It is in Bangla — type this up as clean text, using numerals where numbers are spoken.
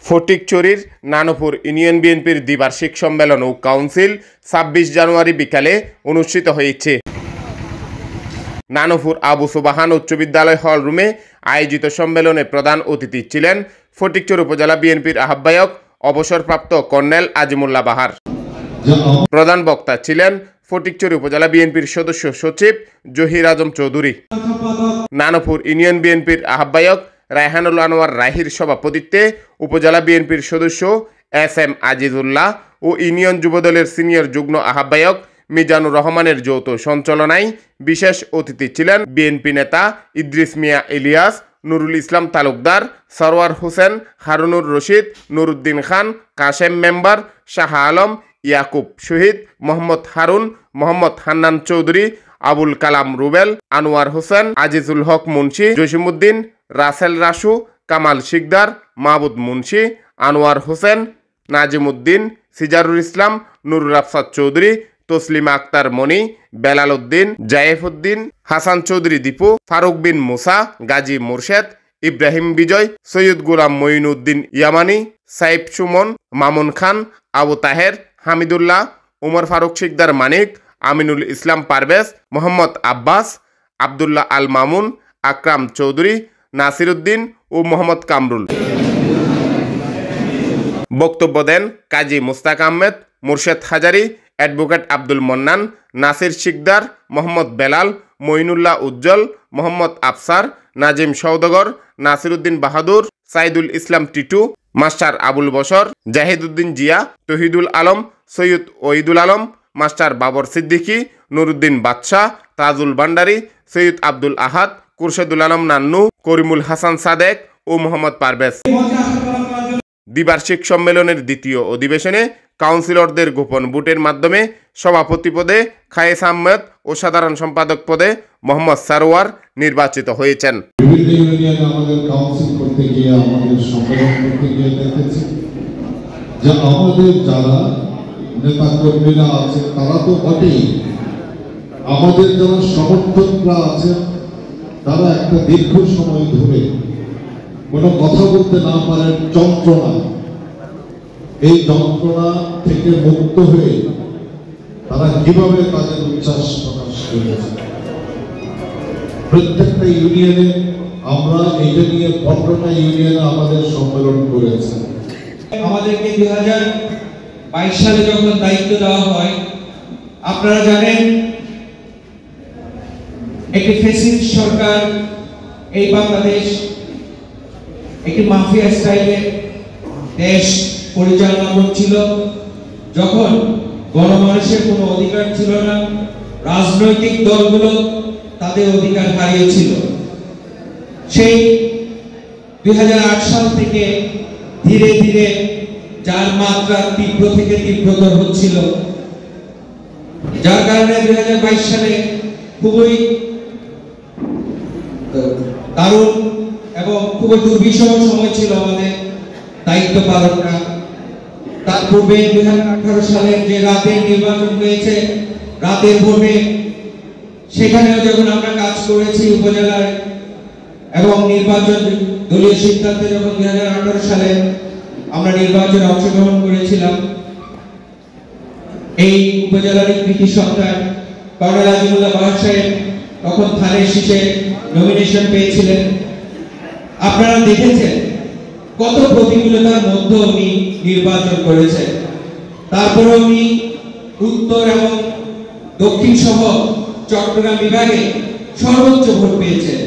ফটিকছড়ির নানুপুর ইউনিয়ন বিএনপির দ্বিবার্ষিক সম্মেলন ও কাউন্সিল ২৬ জানুয়ারি বিকালে অনুষ্ঠিত হয়েছে। নানুপুর আবু সুবহান উচ্চ বিদ্যালয় হল রুমে আয়োজিত সম্মেলনে প্রধান অতিথি ছিলেন ফটিকছড়ি উপজেলা বিএনপির আহ্বায়ক অবসরপ্রাপ্ত কর্নেল আজিমুল্লাহ বাহার। প্রধান বক্তা ছিলেন ফটিকছড়ি উপজেলা বিএনপির সদস্য সচিব জহির আজম চৌধুরী। নানুপুর ইউনিয়ন বিএনপির আহ্বায়ক রায়হানুল আনোয়ার রাহির সভাপতিত্বে উপজেলা বিএনপির সদস্য এস.এম. আজিজুল্লাহ ও ইউনিয়ন যুবদলের সিনিয়র যুগ্ম আহ্বায়ক মিজানুর রহমানের যৌথ সঞ্চালনায় বিশেষ অতিথি ছিলেন বিএনপি নেতা ইদ্রিস মিয়া ইলিয়াস, নুরুল ইসলাম তালুকদার, সরওয়ার হোসেন, হারুনুর রশিদ, নুরুদ্দিন খান, কাশেম মেম্বার, শাহ আলম, ইয়াকুব শহীদ, মোহাম্মদ হারুন, মোহাম্মদ হান্নান চৌধুরী, আবুল কালাম রুবেল, আনোয়ার হোসেন, আজিজুল হক মুন্সি, জসিমউদ্দিন, রাসেল রাসু, কামাল শিকদার, মাহবুব মুন্সি, আনোয়ার হোসেন, নাজিমউদ্দিন, সিজারুল ইসলাম, নুরুল আফসাদ চৌধুরী, তসলিমা আক্তার মনি, বেলাল উদ্দিন, জায়েফউদ্দিন, হাসান চৌধুরী দীপু, ফারুক বিন মুসা, গাজী মুর্শেদ, ইব্রাহিম বিজয়, সৈয়দ গোলাম মঈনুদ্দিন ইয়ামানি, সাইফ সুমন, মামুন খান, আবু তাহের, হামিদুল্লাহ, উমর ফারুক শিকদার মানিক, আমিনুল ইসলাম পারভেজ, মোহাম্মদ আব্বাস, আবদুল্লাহ আল মামুন, আকরাম চৌধুরী, নাসিরউদ্দিন ও মোহাম্মদ কামরুল। বক্তব্য দেন কাজী মুস্তাক আহমেদ, মুর্শেদ হাজারি, অ্যাডভোকেট আব্দুল মন্নান, নাসির শিকদার, মোহাম্মদ বেলাল, মঈনুল্লাহ উজ্জ্বল, মোহাম্মদ আফসার, নাজিম সওদাগর, নাসিরউদ্দিন বাহাদুর, সাইদুল ইসলাম টিটু, মাস্টার আবুল বশর, জাহিদউদ্দিন জিয়া, তহিদুল আলম, সৈয়দ ওহিদুল আলম, মাস্টার বাবর সিদ্দিকী, নুরুদ্দিন বাদশাহ, তাজুল ভান্ডারী, সৈয়দ আব্দুল আহাদ, কুরশেদুল আলম নান্নু, করিমুল হাসান সাদেক ও মোহাম্মদ পারভেজ। দ্বিবার্ষিক সম্মেলনের দ্বিতীয় অধিবেশনে কাউন্সিলরদের গোপন ভোটের মাধ্যমে সভাপতি পদে খায়েস আহমেদ ও সাধারণ সম্পাদক পদে মোহাম্মদ সারোয়ার নির্বাচিত হয়েছেন। বিভিন্ন ইউনিয়নে আমাদের কাউন্সিল করতে গিয়ে, আমাদের সম্মেলন করতে গিয়ে দেখেছি যে আমাদের যারা নেতা কর্মীরা আছে তারা তো বটেই, আমাদের যারা সমর্থকরা আছে তারা একটা দীর্ঘ সময় ধরে কোনো কথা বলতে না পারার যন্ত্রণা, এই যন্ত্রণা থেকে মুক্ত হয়ে তারা কিভাবে তাদের উচ্ছ্বাস প্রকাশ করেছে। প্রত্যেকটা ইউনিয়নে আমরা এটা নিয়ে 15টা ইউনিয়নে আমাদের সম্মেলন করেছি। আমাদেরকে 2022 সালে যখন দায়িত্ব দেওয়া হয়, আপনারা জানেন একটি ফ্যাসিস্ট সরকার এই বাংলাদেশ একটি মাফিয়া স্টাইলে দেশ পরিচালনা করছিল। যখন গণমানুষের কোনো অধিকার ছিল না, রাজনৈতিক দলগুলো তাদের অধিকার হারিয়েছিল। সেই 2008 সাল থেকে ধীরে ধীরে যার মাত্রা তীব্র থেকে তীব্রতর হচ্ছিল, যার কারণে 2022 সালে খুবই দারুণ এবং খুবই দুর্বিষহ সময় ছিল আমাদের দায়িত্ব পালনটা। তার পূর্বে 2018 সালের যে রাতের নির্বাচন হয়েছে, রাতের ভোটে সেখানেও যখন আমরা কাজ করেছি উপজেলায় এবং নির্বাচন দলীয় সিদ্ধান্তে যখন 2018 সালে আমরা নির্বাচনে অংশগ্রহণ করেছিলাম, এই উপজেলার কৃতি সন্তান কর্নেল আজিমুল্লাহ বাহার সাহেব তখন থানের শীষে নমিনেশন পেয়েছিলেন। আপনারা দেখেছেন কত প্রতিকূলতার মধ্যে উনি নির্বাচন করেছেন, তারপরে উনি উত্তর এবং দক্ষিণ সহ চট্টগ্রাম বিভাগে সর্বোচ্চ ভোট পেয়েছেন।